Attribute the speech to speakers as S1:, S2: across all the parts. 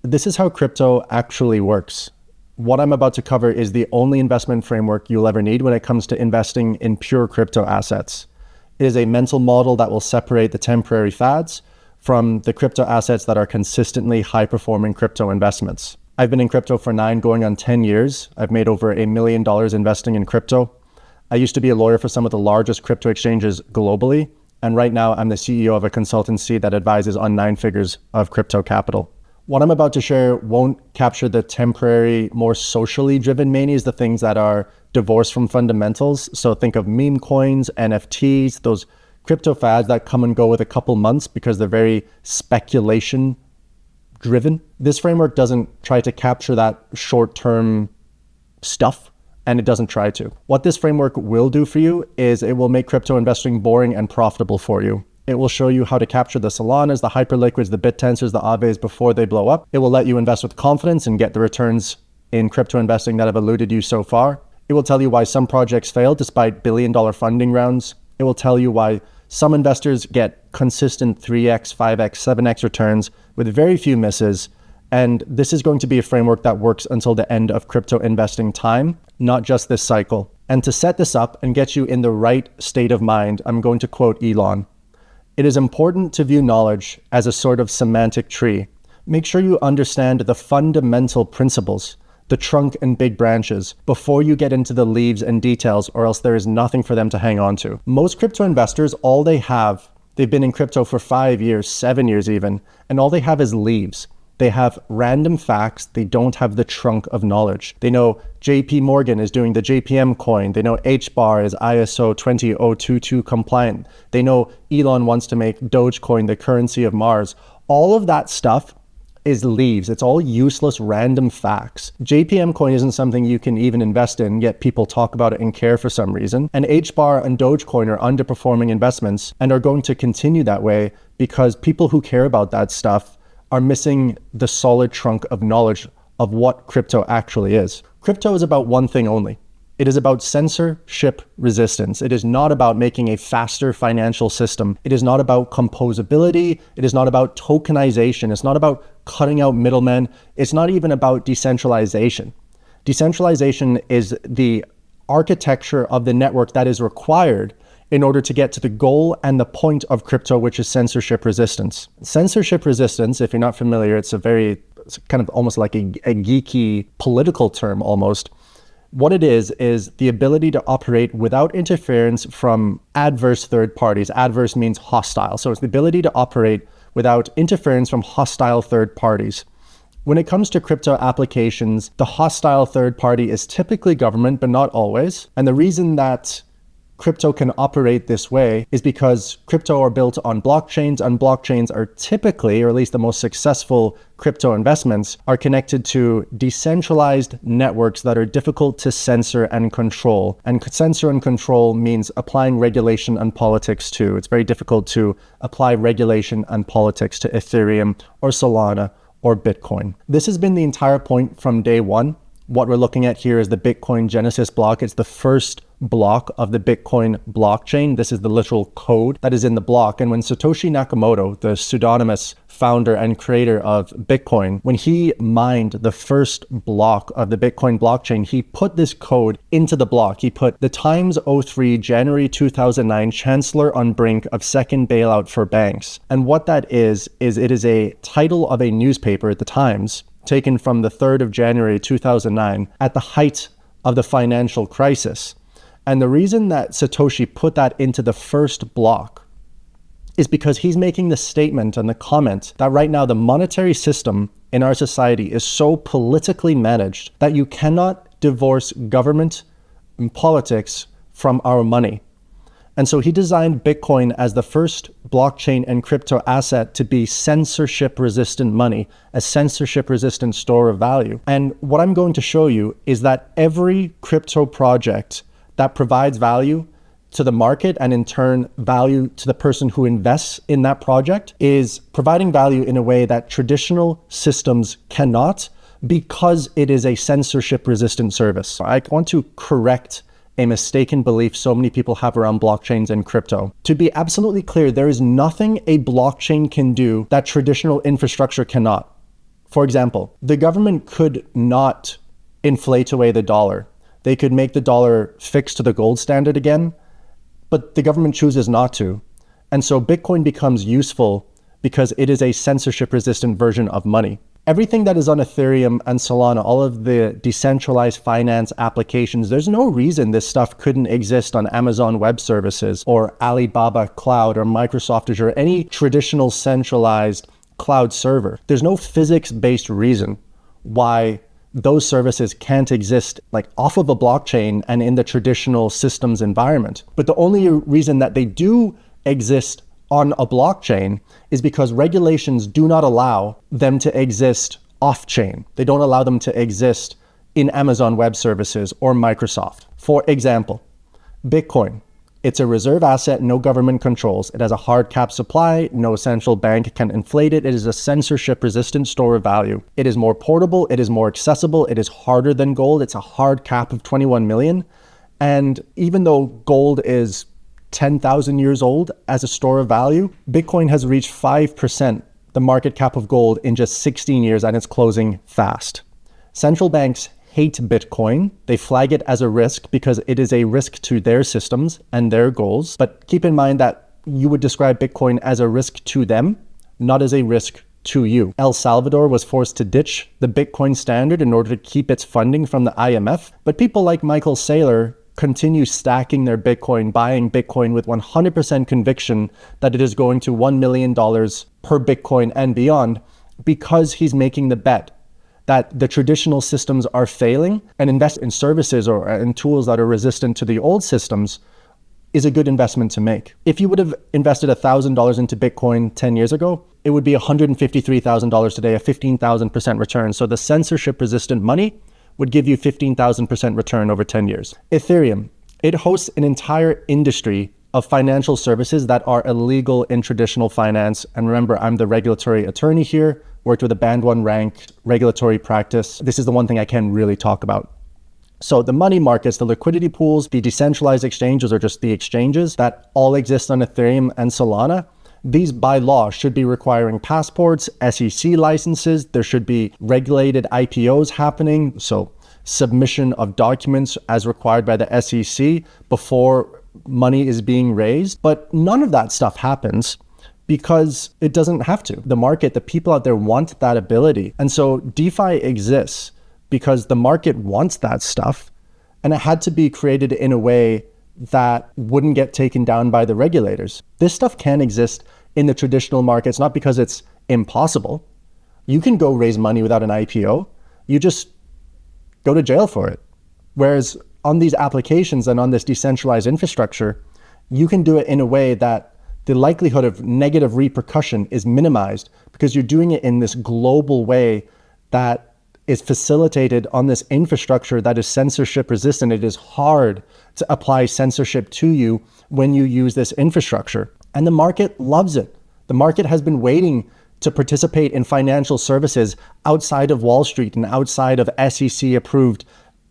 S1: This is how crypto actually works. What I'm about to cover is the only investment framework you'll ever need when it comes to investing in pure crypto assets. It is a mental model that will separate the temporary fads from the crypto assets that are consistently high-performing crypto investments. I've been in crypto for 9 going on 10 years. I've made over $1 million investing in crypto. I used to be a lawyer for some of the largest crypto exchanges globally, and right now I'm the CEO of a consultancy that advises on 9 figures of crypto capital. What I'm about to share won't capture the temporary, more socially driven manias, the things that are divorced from fundamentals. So think of meme coins, NFTs, those crypto fads that come and go with a couple months because they're very speculation driven. This framework doesn't try to capture that short-term stuff, and it doesn't try to. What this framework will do for you is it will make crypto investing boring and profitable for you. It will show you how to capture the Solanas, the Hyperliquids, the BitTensors, the Aaves before they blow up. It will let you invest with confidence and get the returns in crypto investing that have eluded you so far. It will tell you why some projects fail despite billion-dollar funding rounds. It will tell you why some investors get consistent 3x, 5x, 7x returns with very few misses. And this is going to be a framework that works until the end of crypto investing time, not just this cycle. And to set this up and get you in the right state of mind, I'm going to quote Elon. It is important to view knowledge as a sort of semantic tree. Make sure you understand the fundamental principles, the trunk and big branches, before you get into the leaves and details, or else there is nothing for them to hang on to. Most crypto investors, all they have, they've been in crypto for 5 years, 7 years even, and all they have is leaves. They have random facts. They don't have the trunk of knowledge. They know JP Morgan is doing the JPM coin. They know HBAR is ISO 20022 compliant. They know Elon wants to make Dogecoin the currency of Mars. All of that stuff is leaves. It's all useless random facts. JPM coin isn't something you can even invest in, yet people talk about it and care for some reason. And HBAR and Dogecoin are underperforming investments and are going to continue that way because people who care about that stuff are missing the solid trunk of knowledge of what crypto actually is. Crypto is about one thing only. It is about censorship resistance. It is not about making a faster financial system. It is not about composability. It is not about tokenization. It's not about cutting out middlemen. It's not even about decentralization. Decentralization is the architecture of the network that is required in order to get to the goal and the point of crypto, which is censorship resistance. Censorship resistance, if you're not familiar, it's kind of almost like a geeky political term almost. What it is the ability to operate without interference from adverse third parties. Adverse means hostile. So it's the ability to operate without interference from hostile third parties. When it comes to crypto applications, the hostile third party is typically government, but not always. And the reason that crypto can operate this way is because crypto are built on blockchains, and blockchains are typically, or at least the most successful crypto investments, are connected to decentralized networks that are difficult to censor and control. And censor and control means applying regulation and politics to. It's very difficult to apply regulation and politics to Ethereum or Solana or Bitcoin. This has been the entire point from day one. What we're looking at here is the Bitcoin Genesis block. It's the first block of the Bitcoin blockchain. This is the literal code that is in the block. And when Satoshi Nakamoto, the pseudonymous founder and creator of Bitcoin, when he mined the first block of the Bitcoin blockchain, he put this code into the block. He put the Times 03 January 2009 Chancellor on brink of second bailout for banks. And what that is it is a title of a newspaper at the Times, taken from the 3rd of January 2009 at the height of the financial crisis. And the reason that Satoshi put that into the first block is because he's making the statement and the comment that right now the monetary system in our society is so politically managed that you cannot divorce government and politics from our money. And so he designed Bitcoin as the first blockchain and crypto asset to be censorship-resistant money, a censorship-resistant store of value. And what I'm going to show you is that every crypto project that provides value to the market and in turn value to the person who invests in that project is providing value in a way that traditional systems cannot, because it is a censorship-resistant service. I want to correct a mistaken belief so many people have around blockchains and crypto. To be absolutely clear, there is nothing a blockchain can do that traditional infrastructure cannot. For example, the government could not inflate away the dollar. They could make the dollar fixed to the gold standard again, but the government chooses not to. And so Bitcoin becomes useful because it is a censorship-resistant version of money. Everything that is on Ethereum and Solana, all of the decentralized finance applications, there's no reason this stuff couldn't exist on Amazon Web Services or Alibaba Cloud or Microsoft Azure, any traditional centralized cloud server. There's no physics-based reason why those services can't exist like off of a blockchain and in the traditional systems environment. But the only reason that they do exist on a blockchain is because regulations do not allow them to exist off-chain. They don't allow them to exist in Amazon Web Services or Microsoft. For example, Bitcoin. It's a reserve asset no government controls. It has a hard cap supply. No central bank can inflate it. It is a censorship-resistant store of value. It is more portable. It is more accessible. It is harder than gold. It's a hard cap of 21 million. And even though gold is 10,000 years old as a store of value, Bitcoin has reached 5% the market cap of gold in just 16 years, and it's closing fast. Central banks hate Bitcoin. They flag it as a risk because it is a risk to their systems and their goals. But keep in mind that you would describe Bitcoin as a risk to them, not as a risk to you. El Salvador was forced to ditch the Bitcoin standard in order to keep its funding from the IMF. But people like Michael Saylor continue stacking their Bitcoin, buying Bitcoin with 100% conviction that it is going to $1 million per Bitcoin and beyond, because he's making the bet that the traditional systems are failing, and invest in services or in tools that are resistant to the old systems is a good investment to make. If you would have invested $1,000 into Bitcoin 10 years ago, it would be $153,000 today, a 15,000% return. So the censorship-resistant money would give you 15,000% return over 10 years. Ethereum, it hosts an entire industry of financial services that are illegal in traditional finance. And remember, I'm the regulatory attorney here, worked with a band 1 ranked regulatory practice. This is the one thing I can really talk about. So the money markets, the liquidity pools, the decentralized exchanges, or just the exchanges that all exist on Ethereum and Solana, these by law should be requiring passports, SEC licenses. There should be regulated IPOs happening. So submission of documents as required by the SEC before money is being raised. But none of that stuff happens because it doesn't have to. The market, the people out there want that ability. And so DeFi exists because the market wants that stuff. And it had to be created in a way that wouldn't get taken down by the regulators. This stuff can exist in the traditional markets, not because it's impossible. You can go raise money without an IPO. You just go to jail for it. Whereas on these applications and on this decentralized infrastructure, you can do it in a way that the likelihood of negative repercussion is minimized because you're doing it in this global way that is facilitated on this infrastructure that is censorship resistant. It is hard to apply censorship to you when you use this infrastructure. And the market loves it. The market has been waiting to participate in financial services outside of Wall Street and outside of SEC approved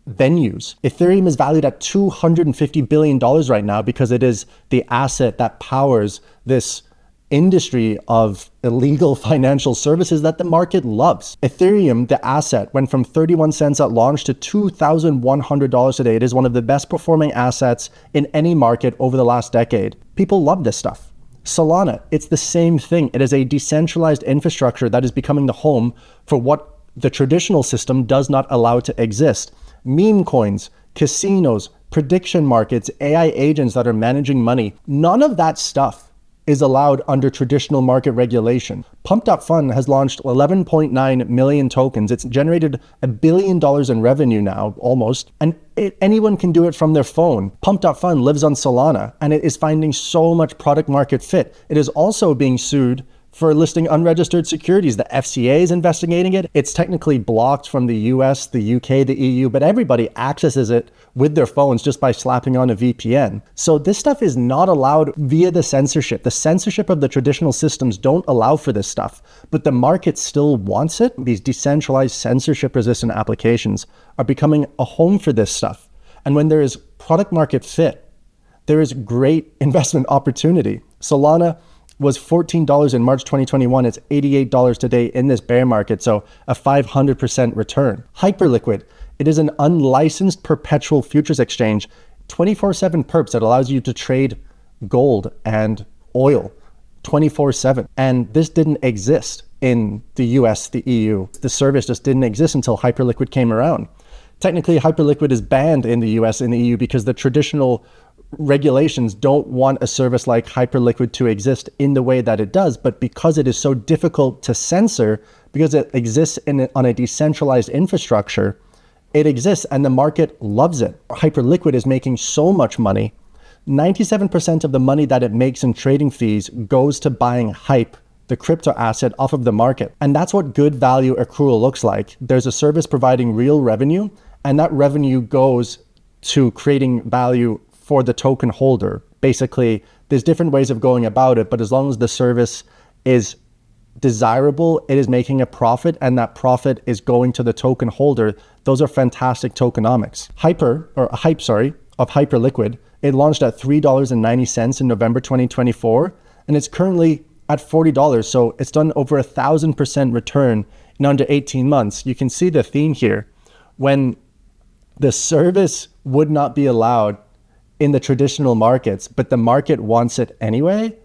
S1: venues. Ethereum is valued at $250 billion right now because it is the asset that powers this industry of illegal financial services that the market loves. Ethereum, the asset, went from 31 cents at launch to $2,100 today. It is one of the best performing assets in any market over the last decade. People love this stuff. Solana, it's the same thing. It is a decentralized infrastructure that is becoming the home for what the traditional system does not allow to exist. Meme coins, casinos, prediction markets, AI agents that are managing money. None of that stuff is allowed under traditional market regulation. Pumped Up Fund has launched 11.9 million tokens. It's generated $1 billion in revenue now, almost, and anyone can do it from their phone. Pumped Up Fund lives on Solana, and it is finding so much product market fit. It is also being sued for listing unregistered securities. The FCA is investigating it. It's technically blocked from the US, the UK, the EU, but everybody accesses it with their phones just by slapping on a VPN. So this stuff is not allowed via the censorship. The censorship of the traditional systems don't allow for this stuff, but the market still wants it. These decentralized censorship-resistant applications are becoming a home for this stuff. And when there is product market fit, there is great investment opportunity. Solana was $14 in March 2021. It's $88 today in this bear market, so a 500% return. Hyperliquid, it is an unlicensed perpetual futures exchange, 24/7 perps that allows you to trade gold and oil 24/7. And this didn't exist in the US, the EU. The service just didn't exist until Hyperliquid came around. Technically, Hyperliquid is banned in the US and the EU because the traditional regulations don't want a service like Hyperliquid to exist in the way that it does. But because it is so difficult to censor, because it exists on a decentralized infrastructure, it exists and the market loves it. Hyperliquid is making so much money. 97% of the money that it makes in trading fees goes to buying Hype, the crypto asset, off of the market. And that's what good value accrual looks like. There's a service providing real revenue, and that revenue goes to creating value for the token holder. Basically, there's different ways of going about it, but as long as the service is desirable, it is making a profit, and that profit is going to the token holder. Those are fantastic tokenomics. Hype of Hyperliquid, it launched at $3.90 in November 2024, and it's currently at $40. So it's done over 1,000% return in under 18 months. You can see the theme here. When the service would not be allowed in the traditional markets, but the market wants it anyway,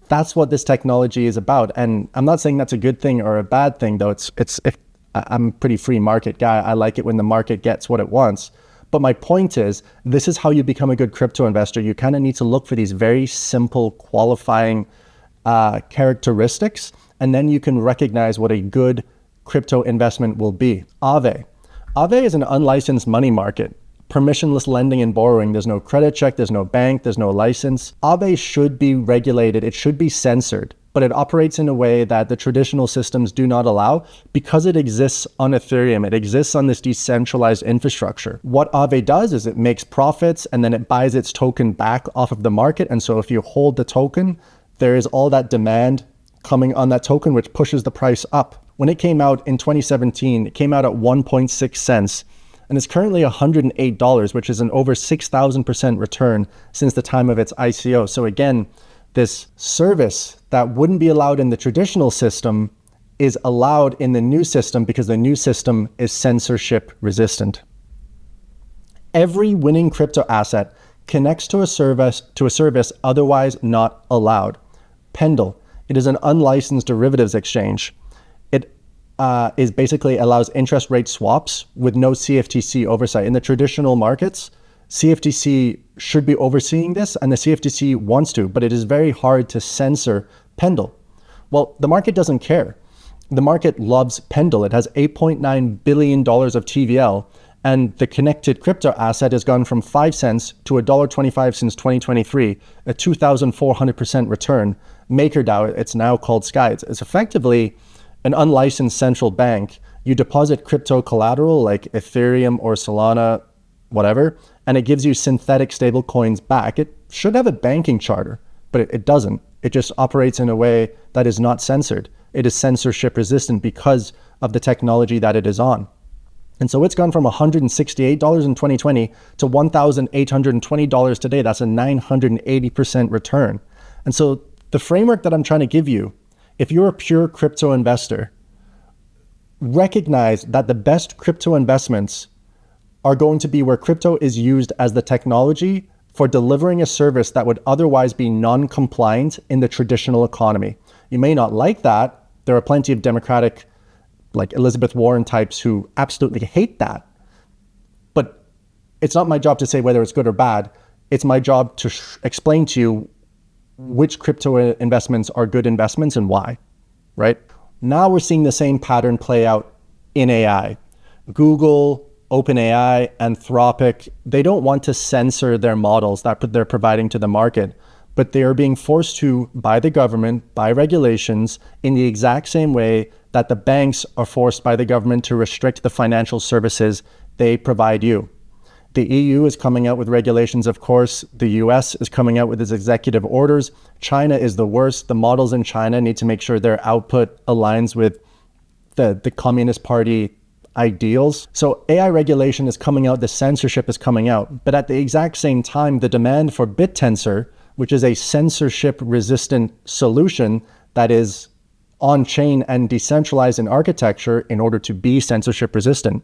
S1: that's what this technology is about. And I'm not saying that's a good thing or a bad thing, though. I'm a pretty free market guy. I like it when the market gets what it wants. But my point is, this is how you become a good crypto investor. You kind of need to look for these very simple qualifying characteristics, and then you can recognize what a good crypto investment will be. Aave. Aave is an unlicensed money market. Permissionless lending and borrowing. There's no credit check, there's no bank, there's no license. Aave should be regulated, it should be censored, but it operates in a way that the traditional systems do not allow because it exists on Ethereum. It exists on this decentralized infrastructure. What Aave does is it makes profits and then it buys its token back off of the market. And so if you hold the token, there is all that demand coming on that token, which pushes the price up. When it came out in 2017, it came out at 1.6 cents. And it's currently $108, which is an over 6,000% return since the time of its ICO. So again, this service that wouldn't be allowed in the traditional system is allowed in the new system because the new system is censorship resistant. Every winning crypto asset connects to a service otherwise not allowed. Pendle, it is an unlicensed derivatives exchange. Is basically allows interest rate swaps with no CFTC oversight. In the traditional markets, CFTC should be overseeing this, and the CFTC wants to, but it is very hard to censor Pendle. Well, the market doesn't care. The market loves Pendle. It has $8.9 billion of TVL, and the connected crypto asset has gone from 5 cents to $1.25 since 2023, a 2,400% return. MakerDAO, it's now called Sky. It's effectively an unlicensed central bank. You deposit crypto collateral like Ethereum or Solana, whatever, and it gives you synthetic stable coins back. It should have a banking charter, but it doesn't. It just operates in a way that is not censored. It is censorship resistant because of the technology that it is on. And so it's gone from $168 in 2020 to $1,820 today. That's a 980% return. And so the framework that I'm trying to give you, if you're a pure crypto investor, recognize that the best crypto investments are going to be where crypto is used as the technology for delivering a service that would otherwise be non-compliant in the traditional economy. You may not like that. There are plenty of Democratic, like Elizabeth Warren types, who absolutely hate that. But it's not my job to say whether it's good or bad. It's my job to explain to you which crypto investments are good investments and why, right? Now we're seeing the same pattern play out in AI. Google, OpenAI, Anthropic, they don't want to censor their models that they're providing to the market, but they are being forced to by the government, by regulations, in the exact same way that the banks are forced by the government to restrict the financial services they provide you. The EU is coming out with regulations, of course. The US is coming out with its executive orders. China is the worst. The models in China need to make sure their output aligns with the Communist Party ideals. So AI regulation is coming out, the censorship is coming out. But at the exact same time, the demand for BitTensor, which is a censorship-resistant solution that is on-chain and decentralized in architecture in order to be censorship-resistant,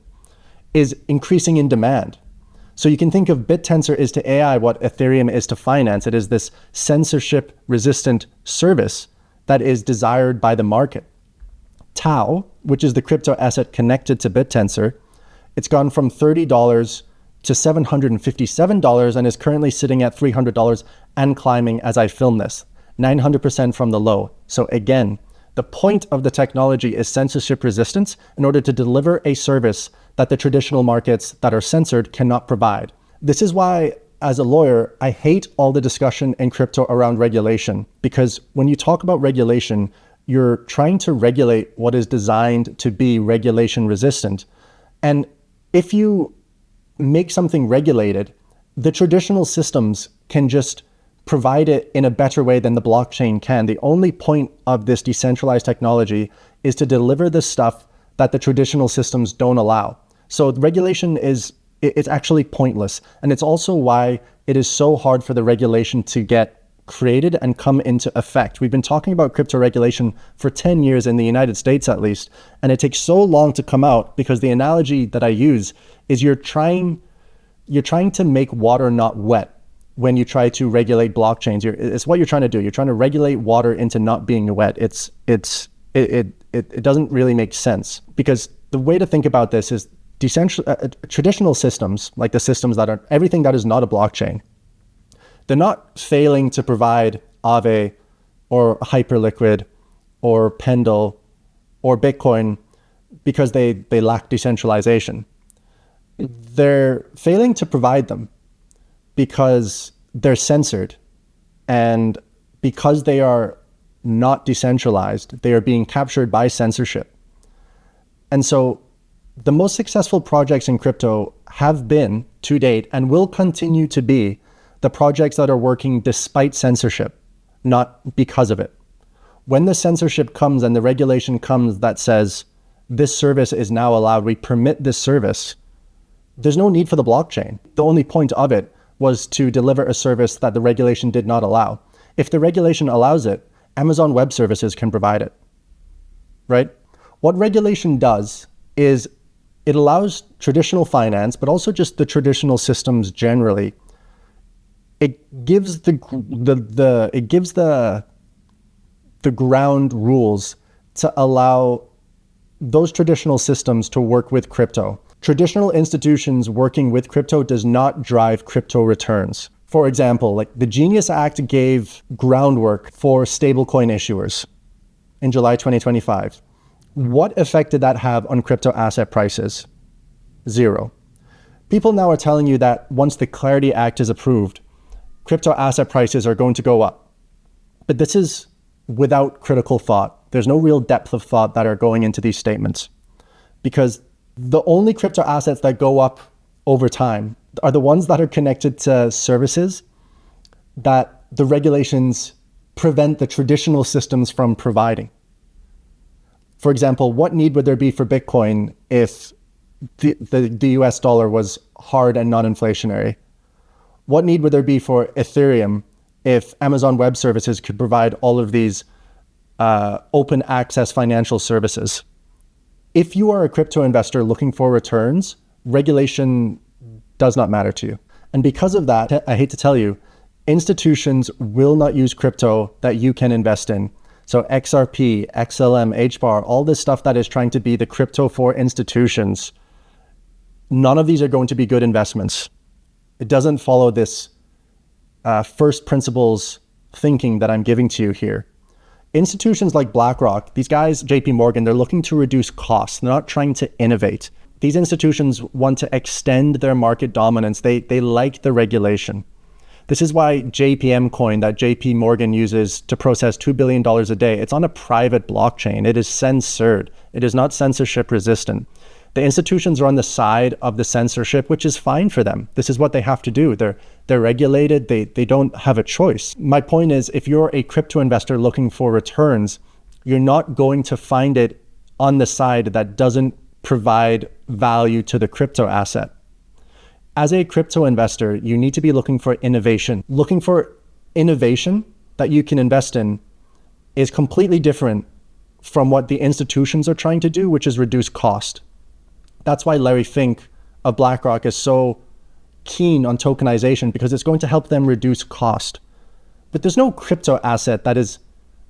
S1: is increasing in demand. So you can think of BitTensor is to AI what Ethereum is to finance. It is this censorship-resistant service that is desired by the market. Tau, which is the crypto asset connected to BitTensor, it's gone from $30 to $757 and is currently sitting at $300 and climbing as I film this, 900% from the low. So again, the point of the technology is censorship resistance in order to deliver a service that the traditional markets that are censored cannot provide. This is why, as a lawyer, I hate all the discussion in crypto around regulation, because when you talk about regulation, you're trying to regulate what is designed to be regulation resistant. And if you make something regulated, the traditional systems can just provide it in a better way than the blockchain can. The only point of this decentralized technology is to deliver the stuff that the traditional systems don't allow. So regulation it's actually pointless. And it's also why it is so hard for the regulation to get created and come into effect. We've been talking about crypto regulation for 10 years in the United States, at least, and it takes so long to come out because the analogy that I use is you're trying to make water not wet when you try to regulate blockchains. It's what you're trying to do. You're trying to regulate water into not being wet. It doesn't really make sense, because the way to think about this is traditional systems, like the systems that are everything that is not a blockchain, they're not failing to provide Aave or Hyperliquid or Pendle or Bitcoin because they lack decentralization. They're failing to provide them because they're censored, and because they are not decentralized, they are being captured by censorship. And so the most successful projects in crypto have been, to date, and will continue to be, the projects that are working despite censorship, not because of it. When the censorship comes and the regulation comes that says, this service is now allowed, we permit this service, there's no need for the blockchain. The only point of it was to deliver a service that the regulation did not allow. If the regulation allows it, Amazon Web Services can provide it, right? What regulation does is it allows traditional finance, but also just the traditional systems generally. It gives the ground rules to allow those traditional systems to work with crypto. Traditional institutions working with crypto does not drive crypto returns. For example, like the Genius Act gave groundwork for stablecoin issuers in July 2025. What effect did that have on crypto asset prices? Zero. People now are telling you that once the Clarity Act is approved, crypto asset prices are going to go up. But this is without critical thought. There's no real depth of thought that are going into these statements, because the only crypto assets that go up over time are the ones that are connected to services that the regulations prevent the traditional systems from providing. For example, what need would there be for Bitcoin if the US dollar was hard and non-inflationary? What need would there be for Ethereum if Amazon Web Services could provide all of these open access financial services? If you are a crypto investor looking for returns, regulation does not matter to you. And because of that, I hate to tell you, institutions will not use crypto that you can invest in. So XRP, XLM, HBAR, all this stuff that is trying to be the crypto for institutions, none of these are going to be good investments. It doesn't follow this first principles thinking that I'm giving to you here. Institutions like BlackRock, these guys, JP Morgan, they're looking to reduce costs. They're not trying to innovate. These institutions want to extend their market dominance. They like the regulation. This is why JPM coin that JP Morgan uses to process $2 billion a day, it's on a private blockchain. It is censored. It is not censorship resistant. The institutions are on the side of the censorship, which is fine for them. This is what they have to do. They're regulated. They don't have a choice. My point is, if you're a crypto investor looking for returns, you're not going to find it on the side that doesn't provide value to the crypto asset. As a crypto investor, you need to be looking for innovation, looking for innovation that you can invest in is completely different from what the institutions are trying to do, which is reduce cost. That's why Larry Fink of BlackRock is so keen on tokenization, because it's going to help them reduce cost. But there's no crypto asset that is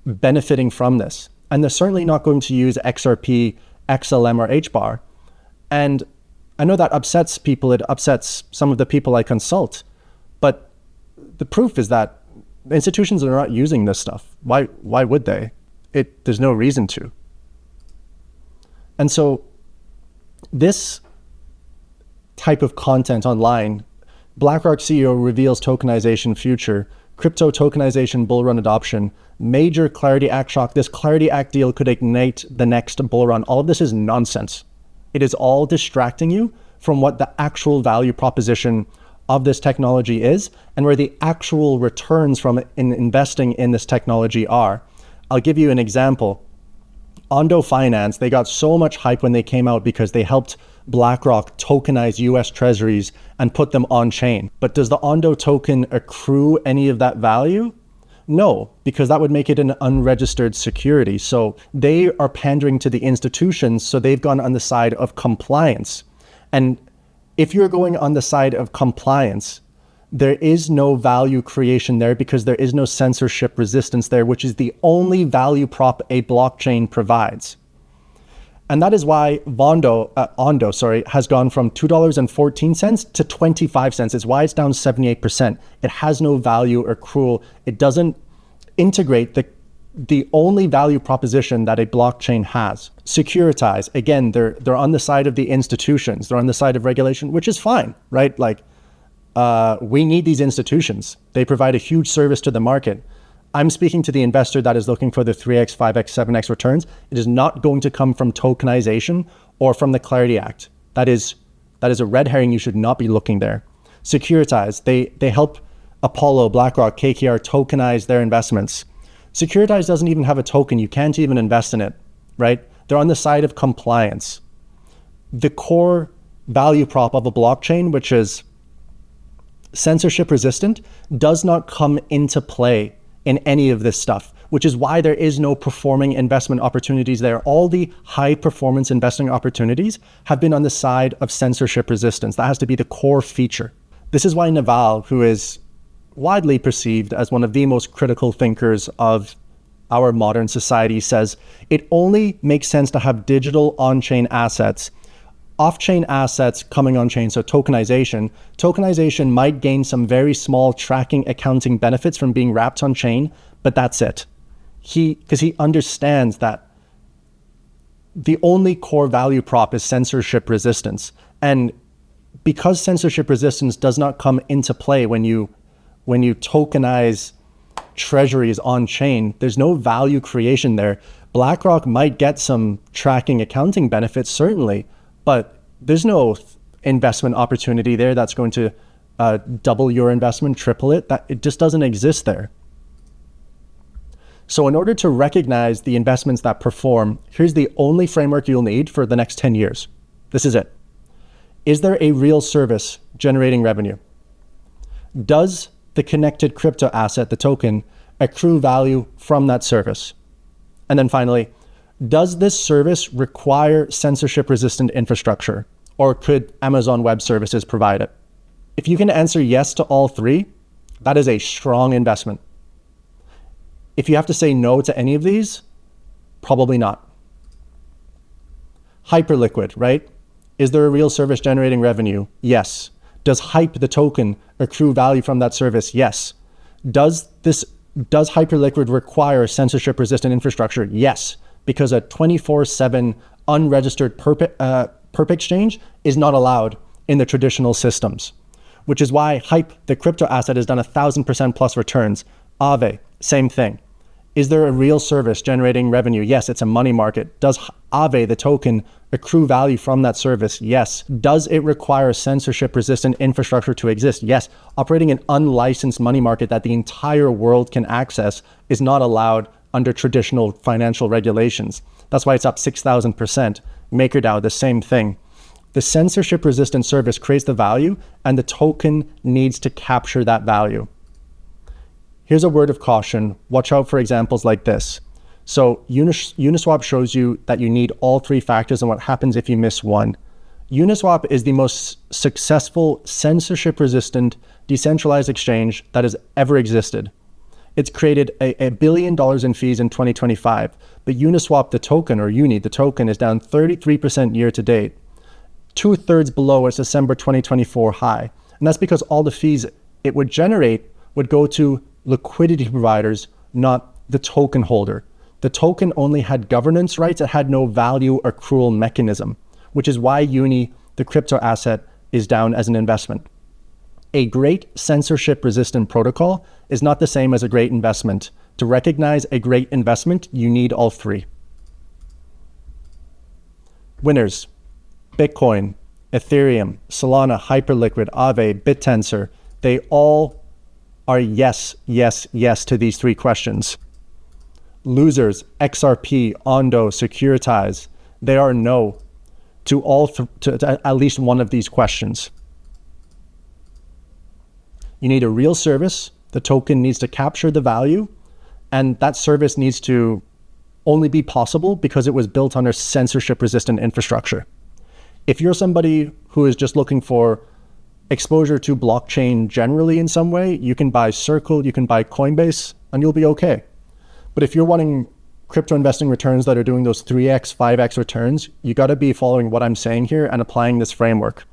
S1: benefiting from this. And they're certainly not going to use XRP, XLM, or HBAR. And I know that upsets people. It upsets some of the people I consult. But the proof is that the institutions are not using this stuff. Why would they? There's no reason to. And so this type of content online, BlackRock CEO reveals tokenization future, crypto tokenization bull run adoption, major Clarity Act shock. This Clarity Act deal could ignite the next bull run. All of this is nonsense. It is all distracting you from what the actual value proposition of this technology is and where the actual returns from investing in this technology are. I'll give you an example. Ondo Finance, they got so much hype when they came out because they helped BlackRock tokenize US treasuries and put them on chain. But does the Ondo token accrue any of that value? No, because that would make it an unregistered security. So they are pandering to the institutions, so they've gone on the side of compliance. And if you're going on the side of compliance, there is no value creation there because there is no censorship resistance there, which is the only value prop a blockchain provides. And that is why Ondo has gone from $2.14 to 25 cents. It's why it's down 78%. It has no value accrual. It doesn't integrate the only value proposition that a blockchain has. Securitize, again, they're on the side of the institutions. They're on the side of regulation, which is fine, right? Like, we need these institutions. They provide a huge service to the market. I'm speaking to the investor that is looking for the 3x, 5x, 7x returns. It is not going to come from tokenization or from the Clarity Act. That is a red herring. You should not be looking there. Securitize, they help Apollo, BlackRock, KKR tokenize their investments. Securitize doesn't even have a token. You can't even invest in it, right? They're on the side of compliance. The core value prop of a blockchain, which is censorship resistant, does not come into play in any of this stuff, which is why there is no performing investment opportunities there. All the high performance investing opportunities have been on the side of censorship resistance. That has to be the core feature. This is why Naval, who is widely perceived as one of the most critical thinkers of our modern society, says it only makes sense to have digital on-chain assets. Off-chain assets coming on-chain, so tokenization. Tokenization might gain some very small tracking accounting benefits from being wrapped on-chain, but that's it. Because he understands that the only core value prop is censorship resistance. And because censorship resistance does not come into play when you tokenize treasuries on-chain, there's no value creation there. BlackRock might get some tracking accounting benefits, certainly, but there's no investment opportunity there that's going to double your investment, triple it. It just doesn't exist there. So in order to recognize the investments that perform, here's the only framework you'll need for the next 10 years. This is it. Is there a real service generating revenue? Does the connected crypto asset, the token, accrue value from that service? And then finally, does this service require censorship-resistant infrastructure, or could Amazon Web Services provide it? If you can answer yes to all three, that is a strong investment. If you have to say no to any of these, probably not. Hyperliquid, right? Is there a real service generating revenue? Yes. Does Hype, the token, accrue value from that service? Yes. Does Hyperliquid require censorship-resistant infrastructure? Yes. Because a 24/7 unregistered perp exchange is not allowed in the traditional systems, which is why Hype, the crypto asset, has done 1,000% plus returns. Aave, same thing. Is there a real service generating revenue? Yes, it's a money market. Does Aave, the token, accrue value from that service? Yes. Does it require censorship-resistant infrastructure to exist? Yes. Operating an unlicensed money market that the entire world can access is not allowed under traditional financial regulations. That's why it's up 6,000%. MakerDAO, the same thing. The censorship-resistant service creates the value, and the token needs to capture that value. Here's a word of caution. Watch out for examples like this. So Uniswap shows you that you need all three factors and what happens if you miss one. Uniswap is the most successful censorship-resistant decentralized exchange that has ever existed. It's created $1 billion in fees in 2025, but Uniswap, the token, or Uni, the token, is down 33% year to date, 2/3 below its December 2024 high. And that's because all the fees it would generate would go to liquidity providers, not the token holder. The token only had governance rights, it had no value accrual mechanism, which is why Uni, the crypto asset, is down as an investment. A great censorship-resistant protocol is not the same as a great investment. To recognize a great investment, you need all three. Winners: Bitcoin, Ethereum, Solana, Hyperliquid, Aave, BitTensor. They all are yes, yes, yes to these three questions. Losers: XRP, Ondo, Securitize. They are no to to at least one of these questions. You need a real service. The token needs to capture the value, and that service needs to only be possible because it was built under censorship-resistant infrastructure. If you're somebody who is just looking for exposure to blockchain generally in some way, you can buy Circle, you can buy Coinbase, and you'll be okay. But if you're wanting crypto investing returns that are doing those 3x, 5x returns, you got to be following what I'm saying here and applying this framework.